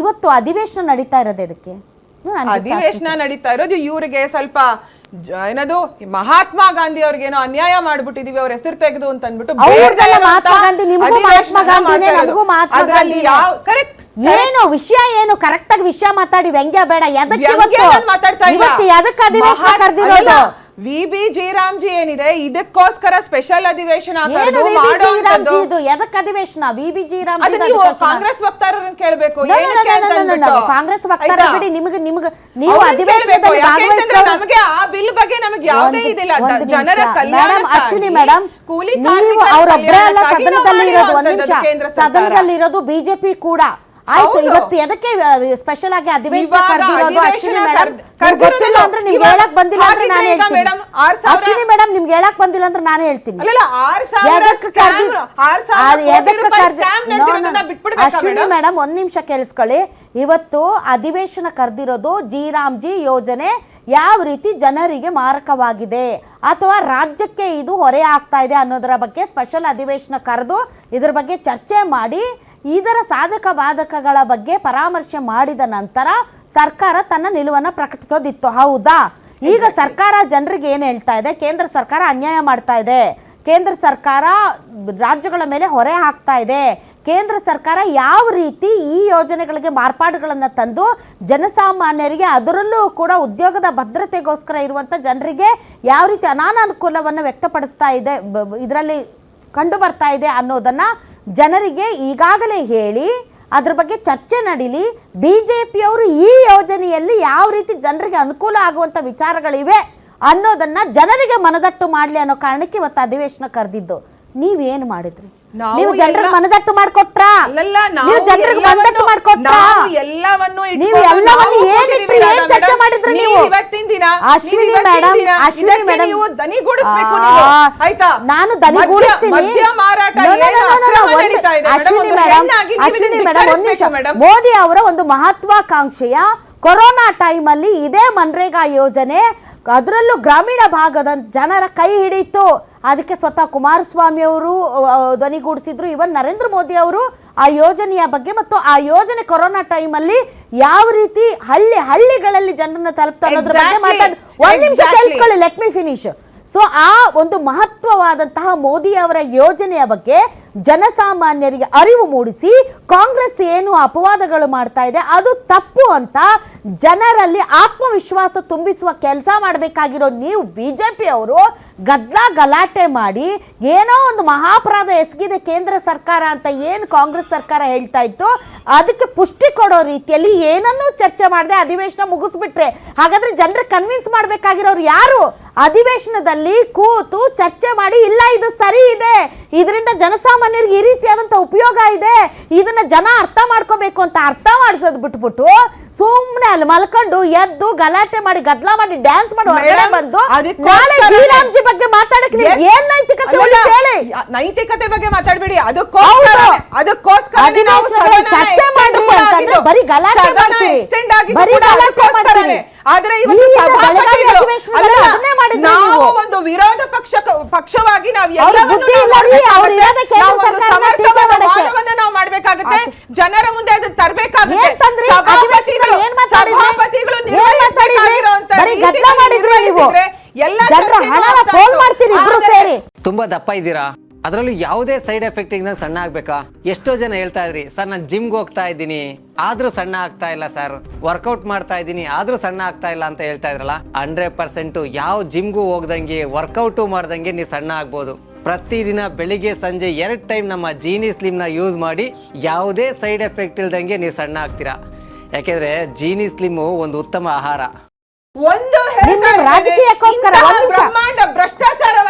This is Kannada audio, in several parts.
ಇವತ್ತು ಅಧಿವೇಶನ ನಡೀತಾ ಇರೋದು ಇದಕ್ಕೆ ಅಧಿವೇಶನ ನಡೀತಾ ಇರೋದು ಇವರಿಗೆ ಸ್ವಲ್ಪ ಏನದು ಮಹಾತ್ಮ ಗಾಂಧಿ ಅವ್ರಿಗೇನೋ ಅನ್ಯಾಯ ಮಾಡ್ಬಿಟ್ಟಿದೀವಿ ಅವ್ರ ಹೆಸರು ತೆಗೆದು ಅಂತ ಅಂದ್ಬಿಟ್ಟು ಏನು ವಿಷಯ ಏನು ಕರೆಕ್ಟ್ ಆಗಿ ವಿಷಯ ಮಾತಾಡಿ ವ್ಯಂಗ್ಯ ಬೇಡ. ಎದಕ್ಕೆ ಅಧಿವೇಶನ ಕರೆದಿರೋದು? ವಿ.ಬಿ. ಜಯರಾಮ್ಜಿ ಏನಿದೆ ಇದಕ್ಕೋಸ್ಕರ ಸ್ಪೆಷಲ್ ಅಧಿವೇಶನ ಎದಕ್ಕೆ ಅಧಿವೇಶನ? ವಿ.ಬಿ. ಜಯರಾಮ್ಜಿ ಕಾಂಗ್ರೆಸ್ ವಕ್ತಾರರನ್ನ ಕೇಳಬೇಕು. ಕಾಂಗ್ರೆಸ್ ವಕ್ತಾರ ಬಿಡಿ, ನಿಮಗೆ ನೀವು ಅಧಿವೇಶನದಲ್ಲಿ ನಮಗೆ ಆ ಬಿಲ್ ಬಗ್ಗೆ ನಮಗೆ ಯಾವುದೇ ಇದಿಲ್ಲ. ಜನರ ಮೇಡಮ್ ಅಶ್ವಿನಿ ಮೇಡಮ್, ನೀವು ಅವರೊಬ್ಬರೇ ಅಲ್ಲ ಸದನದಲ್ಲಿ ಇರೋದು, ಒಂದ್ ನಿಮಿಷ, ಸದನದಲ್ಲಿ ಇರೋದು ಬಿಜೆಪಿ ಕೂಡ. ಆಯ್ತು, ಇವತ್ತು ಎದಕ್ಕೆ ಸ್ಪೆಷಲ್ ಆಗಿ ಅಧಿವೇಶನ ಕರೆದಿರೋದು? ಅಶ್ವಿನಿ ಮೇಡಮ್ ಗೊತ್ತಿಲ್ಲ ಅಂದ್ರೆ ನಿಮ್ಗೆ ಹೇಳಕ್ ಬಂದಿಲ್ಲ ಅಂದ್ರೆ ನಾನು ಹೇಳ್ತೀನಿ. ಅಶ್ವಿನಿ ಮೇಡಮ್ ನಿಮ್ಗೆ ಹೇಳಕ್ ಬಂದಿಲ್ಲ ಅಂದ್ರೆ ನಾನು ಹೇಳ್ತೀನಿ. ಅಶ್ವಿನಿ ಮೇಡಮ್ ಒಂದ್ ನಿಮಿಷ ಕೇಳಿಸ್ಕೊಳ್ಳಿ. ಇವತ್ತು ಅಧಿವೇಶನ ಕರೆದಿರೋದು ಜಿ ಯೋಜನೆ ಯಾವ ರೀತಿ ಜನರಿಗೆ ಮಾರಕವಾಗಿದೆ ಅಥವಾ ರಾಜ್ಯಕ್ಕೆ ಇದು ಹೊರೆ ಆಗ್ತಾ ಇದೆ ಅನ್ನೋದರ ಬಗ್ಗೆ ಸ್ಪೆಷಲ್ ಅಧಿವೇಶನ ಕರೆದು ಇದ್ರ ಬಗ್ಗೆ ಚರ್ಚೆ ಮಾಡಿ ಇದರ ಸಾಧಕ ಬಾಧಕಗಳ ಬಗ್ಗೆ ಪರಾಮರ್ಶೆ ಮಾಡಿದ ನಂತರ ಸರ್ಕಾರ ತನ್ನ ನಿಲುವನ್ನು ಪ್ರಕಟಿಸೋದಿತ್ತು. ಹೌದಾ? ಈಗ ಸರ್ಕಾರ ಜನರಿಗೆ ಏನು ಹೇಳ್ತಾ ಇದೆ? ಕೇಂದ್ರ ಸರ್ಕಾರ ಅನ್ಯಾಯ ಮಾಡ್ತಾ ಇದೆ, ಕೇಂದ್ರ ಸರ್ಕಾರ ರಾಜ್ಯಗಳ ಮೇಲೆ ಹೊರೆ ಹಾಕ್ತಾ ಇದೆ, ಕೇಂದ್ರ ಸರ್ಕಾರ ಯಾವ ರೀತಿ ಈ ಯೋಜನೆಗಳಿಗೆ ಮಾರ್ಪಾಡುಗಳನ್ನು ತಂದು ಜನಸಾಮಾನ್ಯರಿಗೆ ಅದರಲ್ಲೂ ಕೂಡ ಉದ್ಯೋಗದ ಭದ್ರತೆಗೋಸ್ಕರ ಇರುವಂಥ ಜನರಿಗೆ ಯಾವ ರೀತಿ ಅನಾನುಕೂಲವನ್ನು ವ್ಯಕ್ತಪಡಿಸ್ತಾ ಇದೆ, ಇದರಲ್ಲಿ ಕಂಡು ಬರ್ತಾ ಇದೆ ಅನ್ನೋದನ್ನ ಜನರಿಗೆ ಈಗಾಗಲೇ ಹೇಳಿ ಅದ್ರ ಬಗ್ಗೆ ಚರ್ಚೆ ನಡೀಲಿ. ಬಿಜೆಪಿಯವರು ಈ ಯೋಜನೆಯಲ್ಲಿ ಯಾವ ರೀತಿ ಜನರಿಗೆ ಅನುಕೂಲ ಆಗುವಂತ ವಿಚಾರಗಳಿವೆ ಅನ್ನೋದನ್ನ ಜನರಿಗೆ ಮನದಟ್ಟು ಮಾಡ್ಲಿ ಅನ್ನೋ ಕಾರಣಕ್ಕೆ ಇವತ್ತು ಅಧಿವೇಶನ ಕರೆದಿದ್ದು. ನೀವೇನು ಮಾಡಿದ್ರಿ? ನೀವು ಜನರಿಗೆ ಮನದಟ್ಟು ಮಾಡ್ಕೊಟ್ರ? ನೀವು ಜನರಿಗೆ ಮನದಟ್ಟು ಮಾಡ್ಕೊಟ್ರ? ನೀವು ಎಲ್ಲವನ್ನು ಏನ್ ಚರ್ಚೆ ಮಾಡಿದ್ರಿ? ನೀವು ಅಶ್ವಿನಿ ಮೇಡಮ್ ನಾನು ದನಿಗೂಡಿಸ್ತೀನಿ. ಅಶ್ವಿನಿ ಮೇಡಮ್ ಒಂದ್ ನಿಮಿಷ. ಮೋದಿ ಅವರ ಒಂದು ಮಹತ್ವಾಕಾಂಕ್ಷೆಯ ಕೊರೋನಾ ಟೈಮ್ ಅಲ್ಲಿ ಇದೇ ಮನ್ರೇಗಾ ಯೋಜನೆ ಅದರಲ್ಲೂ ಗ್ರಾಮೀಣ ಭಾಗದ ಜನರ ಕೈ ಹಿಡಿಯಿತು. ಅದಕ್ಕೆ ಸ್ವತಃ ಕುಮಾರಸ್ವಾಮಿ ಅವರು ಧ್ವನಿಗೂಡಿಸಿದ್ರು. ಇವನ್ ನರೇಂದ್ರ ಮೋದಿ ಅವರು ಆ ಯೋಜನೆಯ ಬಗ್ಗೆ ಮತ್ತು ಆ ಯೋಜನೆ ಕೊರೋನಾ ಟೈಮ್ ಅಲ್ಲಿ ಯಾವ ರೀತಿ ಹಳ್ಳಿಗಳಲ್ಲಿ ಜನರನ್ನ ತಲುಪ್ತಾ ಅನ್ನೋದ್ರ ಬಗ್ಗೆ ಮಾತಾಡಿ. ಒಂದ್ ನಿಮಿಷ ಕೇಳಿಸ್ಕೊಳ್ಳಿ, ಲೆಟ್ ಮಿ ಫಿನಿಶ್. ಸೊ ಆ ಒಂದು ಮಹತ್ವವಾದಂತಹ ಮೋದಿ ಅವರ ಯೋಜನೆಯ ಬಗ್ಗೆ ಜನಸಾಮಾನ್ಯರಿಗೆ ಅರಿವು ಮೂಡಿಸಿ ಕಾಂಗ್ರೆಸ್ ಏನು ಅಪವಾದಗಳು ಮಾಡ್ತಾ ಇದೆ ಅದು ತಪ್ಪು ಅಂತ ಜನರಲ್ಲಿ ಆತ್ಮವಿಶ್ವಾಸ ತುಂಬಿಸುವ ಕೆಲಸ ಮಾಡಬೇಕಾಗಿರೋ ನೀವು ಬಿಜೆಪಿ ಅವರು ಗಲಾಟೆ ಮಾಡಿ ಏನೋ ಒಂದು ಮಹಾಪರಾಧ ಎಸಗಿದೆ ಕೇಂದ್ರ ಸರ್ಕಾರ ಅಂತ ಏನು ಕಾಂಗ್ರೆಸ್ ಸರ್ಕಾರ ಹೇಳ್ತಾ ಇತ್ತು ಅದಕ್ಕೆ ಪುಷ್ಟಿ ಕೊಡೋ ರೀತಿಯಲ್ಲಿ ಏನನ್ನೂ ಚರ್ಚೆ ಮಾಡದೆ ಅಧಿವೇಶನ ಮುಗಿಸ್ಬಿಟ್ರೆ ಹಾಗಾದ್ರೆ ಜನರ ಕನ್ವಿನ್ಸ್ ಮಾಡ್ಬೇಕಾಗಿರೋರು ಯಾರು? ಅಧಿವೇಶನದಲ್ಲಿ ಕೂತು ಚರ್ಚೆ ಮಾಡಿ ಇಲ್ಲ ಇದು ಸರಿ ಇದೆ, ಇದರಿಂದ ಜನಸಾಮಾನ್ಯರಿಗೆ ಈ ರೀತಿಯಾದಂತ ಉಪಯೋಗ ಇದೆ, ಇದನ್ನ ಜನ ಅರ್ಥ ಮಾಡ್ಕೋಬೇಕು ಅಂತ ಅರ್ಥ ಮಾಡಿಸೋದು ಬಿಟ್ಬಿಟ್ಟು ಸುಮ್ಮನೆ ಅಲ್ಲಿ ಮಲ್ಕೊಂಡು ಎದ್ದು ಗಲಾಟೆ ಮಾಡಿ ಗದ್ದಲ ಮಾಡಿ ಡ್ಯಾನ್ಸ್ ಮಾಡಿ ಹೊರಗಡೆ ಬಂದು ನಾಳೆ ಶ್ರೀರಾಮ್ಜಿ ಬಗ್ಗೆ ಮಾತಾಡಕ್ಕೆ ಏನ್ ನೈತಿಕತೆ ಹೇಳಿ? ನೈತಿಕತೆ ಬಗ್ಗೆ ಮಾತಾಡಬೇಡಿ. ಅದಕ್ಕೋಸ್ಕರ ಚರ್ಚೆ ಮಾಡ್ರಿ ಅಂತಂದ್ರೆ ಬರೀ ಗಲಾಟೆ ಮಾಡ್ತೀರಿ, ಬರೀ ಗಲಾಟೆ ಮಾಡ್ತೀರಿ. ಆದ್ರೆ ನಾವು ಒಂದು ವಿರೋಧ ಪಕ್ಷವಾಗಿ ನಾವು ನಾವು ಮಾಡ್ಬೇಕಾಗುತ್ತೆ, ಜನರ ಮುಂದೆ ಅದನ್ನ ತರಬೇಕಾಗುತ್ತೆ. ತುಂಬಾ ದಪ್ಪ ಇದ್ದೀರಾ, ಅದರಲ್ಲೂ ಯಾವುದೇ ಸೈಡ್ ಎಫೆಕ್ಟ್ ಇಂದ ಸಣ್ಣ ಆಗ್ಬೇಕಾ? ಎಷ್ಟೋ ಜನ ಹೇಳ್ತಾ ಇದ್ರಿ ಸರ್ ನಾನು ಜಿಮ್ಗೆ ಹೋಗ್ತಾ ಇದ್ದೀನಿ ಆದ್ರೂ ಸಣ್ಣ ಆಗ್ತಾ ಇಲ್ಲ ಸರ್, ವರ್ಕೌಟ್ ಮಾಡ್ತಾ ಇದ್ದೀನಿ ಆದ್ರೂ ಸಣ್ಣ ಆಗ್ತಾ ಇಲ್ಲ ಅಂತ ಹೇಳ್ತಾ ಇದ್ರಲ್ಲ. 100% ಯಾವ ಜಿಮ್ಗೂ ಹೋಗ್ದಂಗೆ ವರ್ಕೌಟು ಮಾಡ್ದಂಗೆ ನೀವು ಸಣ್ಣ ಆಗ್ಬೋದು. ಪ್ರತಿದಿನ ಬೆಳಿಗ್ಗೆ ಸಂಜೆ 2 ಟೈಮ್ ನಮ್ಮ ಜೀನಿ ಸ್ಲಿಮ್ ನ ಯೂಸ್ ಮಾಡಿ ಯಾವುದೇ ಸೈಡ್ ಎಫೆಕ್ಟ್ ಇಲ್ದಂಗೆ ನೀವು ಸಣ್ಣ ಆಗ್ತೀರಾ. ಯಾಕೆಂದ್ರೆ ಜೀನಿ ಸ್ಲಿಮ್ ಒಂದು ಉತ್ತಮ ಆಹಾರ. ಒಂದು ರಾಜಕೀಯಕ್ಕೋಸ್ಕರ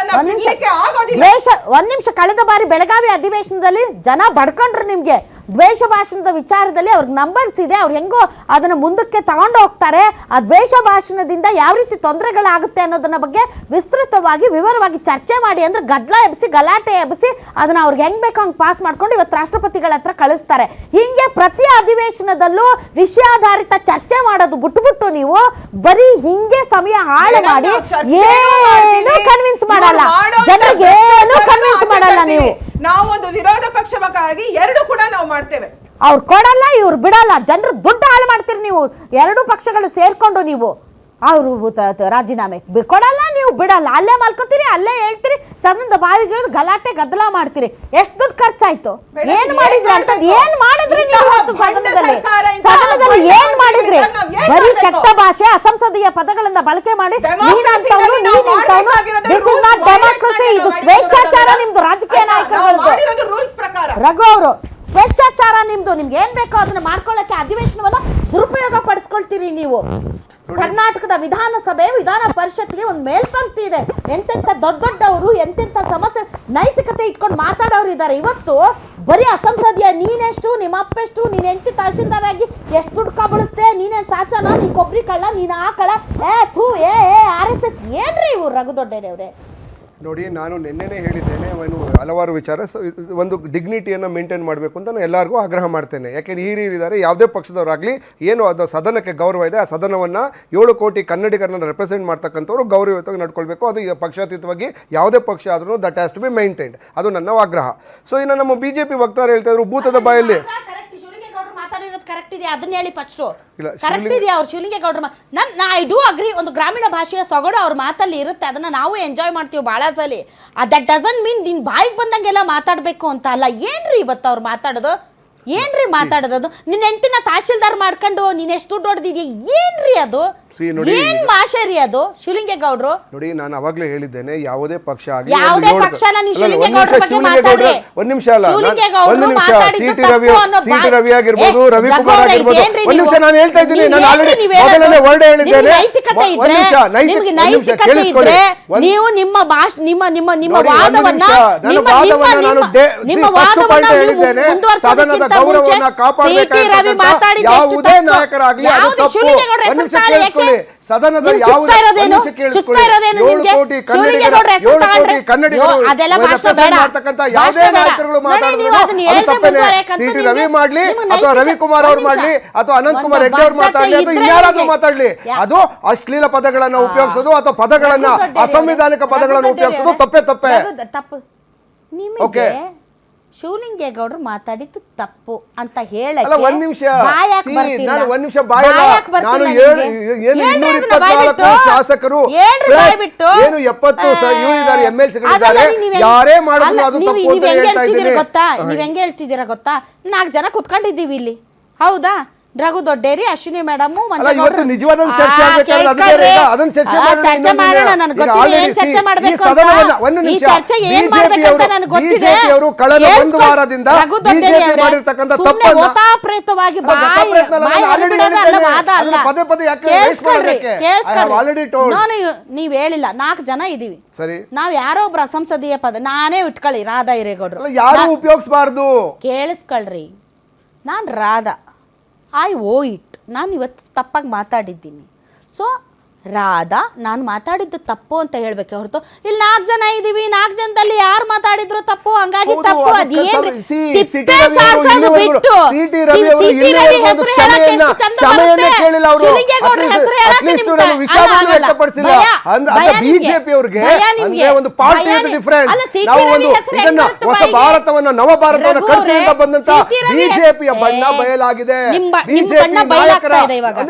ಒಂದ್ ನಿಮಿಷ ಕಳೆದ ಬಾರಿ ಬೆಳಗಾವಿ ಅಧಿವೇಶನದಲ್ಲಿ ಜನ ಬಡ್ಕೊಂಡ್ರು ನಿಮ್ಗೆ ದ್ವೇಷ ಭಾಷಣದ ವಿಚಾರದಲ್ಲಿ ಅವ್ರಿಗೆ ನಂಬರ್ಸ್ ಇದೆ, ಅವ್ರು ಹೆಂಗೋ ಅದನ್ನ ಮುಂದಕ್ಕೆ ತಗೊಂಡು ಹೋಗ್ತಾರೆ. ಆ ದ್ವೇಷ ಭಾಷಣದಿಂದ ಯಾವ ರೀತಿ ತೊಂದರೆಗಳಾಗುತ್ತೆ ಅನ್ನೋದನ್ನ ಬಗ್ಗೆ ವಿಸ್ತೃತವಾಗಿ ವಿವರವಾಗಿ ಚರ್ಚೆ ಮಾಡಿ ಅಂದ್ರೆ ಗದ್ದಲ ಎಬ್ಬಿಸಿ ಗಲಾಟೆ ಎಬ್ಬಿಸಿ ಅದನ್ನ ಅವ್ರಿಗೆ ಹೆಂಗ್ ಬೇಕೋ ಹಂಗೆ ಪಾಸ್ ಮಾಡ್ಕೊಂಡು ಇವತ್ತು ರಾಷ್ಟ್ರಪತಿಗಳ ಹತ್ರ ಕಳಿಸ್ತಾರೆ. ಹಿಂಗೆ ಪ್ರತಿ ಅಧಿವೇಶನದಲ್ಲೂ ವಿಷಯಾಧಾರಿತ ಚರ್ಚೆ ಮಾಡೋದು ಬಿಟ್ಬಿಟ್ಟು ನೀವು ಬರೀ ಹಿಂಗೆ ಸಮಯ ಹಾಳು ಮಾಡಿ ಏನು ಕನ್ವಿನ್ಸ್ ಮಾಡಲ್ಲ, ಜನರಿಗೆ ಏನು ಕನ್ವಿನ್ಸ್ ಮಾಡಲ್ಲ. ನೀವು ನಾವು ಒಂದು ವಿರೋಧ ಪಕ್ಷವಾಗಿ 2 ಕೂಡ ನಾವು ಮಾಡ್ತೇವೆ. ಅವ್ರು ಕೊಡಲ್ಲ, ಇವ್ರು ಬಿಡಲ್ಲ, ಜನರು ದುಡ್ಡು ಹಾಳು ಮಾಡ್ತೀರಿ ನೀವು. ಎರಡು ಪಕ್ಷಗಳು ಸೇರ್ಕೊಂಡು ನೀವು ಅವರು ರಾಜೀನಾಮೆ ಕೊಡಲ್ಲ, ನೀವು ಬಿಡಲ್ಲ, ಅಲ್ಲೇ ಮಲ್ಕೋತೀರಿ, ಅಲ್ಲೇ ಹೇಳ್ತೀರಿ, ಸದನದ ಬಾವಿಗಳು ಗಲಾಟೆ ಗದ್ದಲ ಮಾಡ್ತೀರಿ. ಎಷ್ಟು ದುಡ್ಡು ಖರ್ಚಾಯ್ತು, ಏನ್ ಮಾಡಿದ್ರಿ ಅಂತ, ಏನ್ ಮಾಡಿದ್ರಿ ನೀವು ಸದನದಲ್ಲಿ ಏನ್ ಮಾಡಿದ್ರಿ? ಬರೀ ಕೆಟ್ಟ ಭಾಷೆ, ಅಸಂಸದೀಯ ಪದಗಳಿಂದ ಬಳಕೆ ಮಾಡಿ ನೀನಂತವನು, ದಿಸ್ ಇಸ್ ನಾಟ್ ಡೆಮಾಕ್ರಸಿ, ಇದು ಸ್ವೇಚ್ಛಾಚಾರ ನಿಮ್ದು ರಾಜಕೀಯ ನಾಯಕರುಗಳದ್ದು. ರಘು ಅವರು ಸ್ವೇಚ್ಛಾಚಾರ ನಿಮ್ದು, ನಿಮ್ಗೆ ಏನ್ ಬೇಕೋ ಅದನ್ನ ಮಾಡ್ಕೊಳ್ಳಕ್ಕೆ ಅಧಿವೇಶನವನ್ನ ದುರುಪಯೋಗ ಪಡಿಸ್ಕೊಳ್ತೀರಿ ನೀವು. ಕರ್ನಾಟಕದ ವಿಧಾನಸಭೆ ವಿಧಾನ ಪರಿಷತ್ಗೆ ಒಂದು ಮೇಲ್ಪಂಕ್ತಿ ಇದೆ. ಎಂತೆಂತ ದೊಡ್ಡವರು ಎಂತೆಂತ ಸಮಸ್ಯೆ ನೈತಿಕತೆ ಇಟ್ಕೊಂಡು ಮಾತಾಡೋರು ಇದ್ದಾರೆ. ಇವತ್ತು ಬರೀ ಅಸಂಸದೀಯ, ನೀನೆಷ್ಟು, ನಿಮ್ಮ ಅಪ್ಪೆಷ್ಟು, ನೀನ್ ಹೆಂಡತಿ ತಹಶೀಲ್ದಾರ್ ಆಗಿ ಎಷ್ಟು ದುಡ್ಡು ಕಬಳಿಸ್ತೆ, ನೀನೇನ್ ಸಾಚನ, ನೀ ಕೊಬ್ಬರಿ ಕಳ್ಳ, ನೀನ್ ಆ ಕಳ್ಳ, RSS ಏನ್ರಿ ಇವ್ರು ರಘು ದೊಡ್ಡೇರವ್ರೆ? ನೋಡಿ, ನಾನು ನಿನ್ನೆನೇ ಹೇಳಿದ್ದೇನೆ, ಹಲವಾರು ವಿಚಾರ, ಒಂದು ಡಿಗ್ನಿಟಿಯನ್ನು ಮೇಂಟೈನ್ ಮಾಡಬೇಕು ಅಂತ ನಾನು ಎಲ್ಲರಿಗೂ ಆಗ್ರಹ ಮಾಡ್ತೇನೆ. ಯಾಕೆಂದರೆ ಹಿರಿಯರಿದ್ದಾರೆ, ಯಾವುದೇ ಪಕ್ಷದವರಾಗಲಿ ಏನು ಅದು ಸದನಕ್ಕೆ ಗೌರವ ಇದೆ, ಆ ಸದನವನ್ನು 7 ಕೋಟಿ ಕನ್ನಡಿಗರನ್ನ ರೆಪ್ರೆಸೆಂಟ್ ಮಾಡ್ತಕ್ಕಂಥವ್ರು ಗೌರವಯುತವಾಗಿ ನಡ್ಕೊಳ್ಬೇಕು. ಅದು ಪಕ್ಷಾತೀತವಾಗಿ ಯಾವುದೇ ಪಕ್ಷ ಆದ್ರೂ that has to be maintained, ಅದು ನನ್ನ ಆಗ್ರಹ. ಸೊ ಇನ್ನು ನಮ್ಮ BJP ವಕ್ತಾರ ಹೇಳ್ತಾ ಇದ್ರು ಭೂತದ ಬಾಯಲ್ಲಿ ಮಾತಾಡಿರೋದು ಕರೆಕ್ಟ್ ಇದೆ, ಅದನ್ನ ಹೇಳಿ ಫಸ್ಟ್. ಕರೆಕ್ಟ್ ಇದೆಯಾ ಅವ್ರು ಶಿವಲಿಂಗೇಗೌಡರು? ಐ ಡೂ ಅಗ್ರಿ, ಒಂದು ಗ್ರಾಮೀಣ ಭಾಷೆಯ ಸೊಗಡು ಅವ್ರ ಮಾತಲ್ಲಿ ಇರುತ್ತೆ, ಅದನ್ನ ನಾವು ಎಂಜಾಯ್ ಮಾಡ್ತೀವಿ ಭಾಳ ಸಲ. ದಟ್ ಡಸಂಟ್ ಮೀನ್ ನಿನ್ ಬಾಯಿಗೆ ಬಂದಂಗೆಲ್ಲ ಮಾತಾಡ್ಬೇಕು ಅಂತ ಅಲ್ಲ. ಏನ್ರಿ ಇವತ್ತು ಅವ್ರು ಮಾತಾಡೋದು, ಏನ್ರಿ ಮಾತಾಡೋದು? ನಿನ್ನ ಹೆಂಡತಿನ ತಹಶೀಲ್ದಾರ್ ಮಾಡ್ಕೊಂಡು ನೀನ್ ಎಷ್ಟು ದುಡ್ಡು ಹೊಡೆದಿದ್ಯಾ, ಏನ್ರಿ ಅದು? ಏನ್ ಭಾಷೆ ರೀ ಅದು ಶಿವಲಿಂಗೇಗೌಡರು? ನೋಡಿ, ನಾನು ಅವಾಗಲೇ ಹೇಳಿದ್ದೇನೆ, ಯಾವುದೇ ಪಕ್ಷ ಆಗಲಿ, ಯಾವುದೇ ಪಕ್ಷ ಅಲ್ಲ, ನೀವು ಶಿವಲಿಂಗೇಗೌಡರ ಬಗ್ಗೆ ಮಾತಾಡ್ರಿ. ಒಂದ್ ನಿಮಿಷ ಅಲ್ಲ, ಸಿಟಿ ರವಿ ಆಗಿರ್ಬೋದು, ರವಿಕುಮಾರ್ ಆಗಿರ್ಬೋದು, ಒಂದ್ ನಿಮಿಷ ನಾನು ಹೇಳ್ತಾ ಇದ್ದೀನಿ, ನಾನು ಆಲ್ರೆಡಿ ಮೊದಲನೇ ವರ್ಡ್ ಹೇಳಿದ್ದೇನೆ. ನೈತಿಕತೆ ಇದ್ರೆ, ನಿಮಗೆ ನೈತಿಕತೆ ಇದ್ರೆ ನೀವು ನಿಮ್ಮ ವಾದವನ್ನ ಮುಂದುವರಿಸೋದಕ್ಕಿಂತ ಮುಂಚೆ ಸಿಟಿ ರವಿ ಮಾತಾಡಿದ ಯಾವುದೇ ನಾಯಕರಾಗಲಿ ಸದನದ ರವಿ ಮಾಡ್ಲಿ ಅಥವಾ ರವಿಕುಮಾರ್ ಅವ್ರು ಮಾಡ್ಲಿ ಅಥವಾ ಅನಂತಕುಮಾರ್ ರೆಡ್ಡಿ ಅವ್ರು ಮಾತಾಡ್ಲಿ ಅಥವಾ ಇನ್ಯಾರಾದ್ರೂ ಮಾತಾಡ್ಲಿ, ಅದು ಅಶ್ಲೀಲ ಪದಗಳನ್ನ ಉಪಯೋಗಿಸೋದು ಅಥವಾ ಪದಗಳನ್ನ ಅಸಂವಿಧಾನಿಕ ಪದಗಳನ್ನು ಉಪಯೋಗಿಸೋದು ತಪ್ಪೇ. ನಿಮಗೆ ಶಿವಲಿಂಗೇಗೌಡರು ಮಾತಾಡಿದ್ದು ತಪ್ಪು ಅಂತ ಹೇಳಕ್ಕೆ ಒಂದ್ ನಿಮಿಷ ಶಾಸಕರು ಏನು 70 ಇದ್ದಾರೆ, MLCಗಳಿದ್ದಾರೆ, ಯಾರೇ ಮಾಡಿದ್ರು ಅದು ತಪ್ಪು ಅಂತ ಹೇಳ್ತಾ ಇದ್ದೀನಿ. ಗೊತ್ತಾ, ನೀವ್ ಹೆಂಗೆ ಹೇಳ್ತಿದ್ದೀರಾ ಗೊತ್ತಾ? 4 ಜನ ಕುತ್ಕೊಂಡಿದ್ದೀವಿ ಇಲ್ಲಿ, ಹೌದಾ? ರಘು ದೊಡ್ಡೇರಿ, ಅಶ್ವಿನಿ ಮೇಡಮ್, ಚರ್ಚೆ ಮಾಡೋಣ. ನನ್ಗೆ ಗೊತ್ತಿದೆ ಏನ್ ಚರ್ಚೆ ಮಾಡ್ಬೇಕು ಅಂತ, ಈ ಚರ್ಚೆ ಏನ್ ಮಾಡ್ಬೇಕಂತ ನನ್ಗೆ ಗೊತ್ತಿದೆ. ರಘು ದೊಡ್ಡೇರಿ ಅವರೇ ಸುಮ್ಮನೆ ಓತಾಪ್ರೇತವಾಗಿ ವಾದ ಅಲ್ಲ, ಕೇಳಿಸ್ಕೊಳ್ರಿ. ನಾನು ನೀವ್ ಹೇಳಿಲ್ಲ, 4 ಜನ ಇದೀವಿ, ನಾವ್ ಯಾರೋ ಒಬ್ರು ಅಸಂಸದೀಯ ಪದ ನಾನೇ ಇಟ್ಕೊಳ್ಳಿ, ರಾಧಾ ಹಿರೇಗೌಡರು ಯಾರು ಉಪಯೋಗಿಸಬಾರ್ದು. ಕೇಳಿಸ್ಕೊಳ್ರಿ, ನಾನ್ ರಾಧಾ, ಐ ಓ ಇಟ್, ನಾನು ಇವತ್ತು ತಪ್ಪಾಗಿ ಮಾತಾಡಿದ್ದೀನಿ. ಸೊ ರಾಧಾ, ನಾನು ಮಾತಾಡಿದ್ದು ತಪ್ಪು ಅಂತ ಹೇಳ್ಬೇಕೆ ಹೊರತು ಇಲ್ಲಿ 4 ಜನ ಇದೀವಿ, 4 ಜನದಲ್ಲಿ ಯಾರು ಮಾತಾಡಿದ್ರು ತಪ್ಪು, ಹಂಗಾಗಿ ತಪ್ಪು. ಅದೇನ್ರಿ ತಿಪ್ಪೆ ಸಾರ್ಸೋದು ಬಿಟ್ಟು ಸಿಟಿ ರವಿ ಹೆಸರು ಹೇಳಕ್ಕೆ ಎಷ್ಟು ಚಂದ ಬರುತ್ತೆ, ಶಿವಲಿಂಗೇಗೌಡರ ಹೆಸರು ಹೇಳಕ್ಕೆ ಭಾರತವನ್ನು ನವ ಭಾರತವನ್ನು ಕಟ್ಟಿಯಿಂದ ಬಂದಂತ ಬಿಜೆಪಿಯ ಬಣ್ಣ ಬಯಲಾಗಿದೆ. ನಿಮ್ಮ ಬಣ್ಣ ಬಯಲಾಗ್ತಾ ಇದೆ ಇವಾಗ.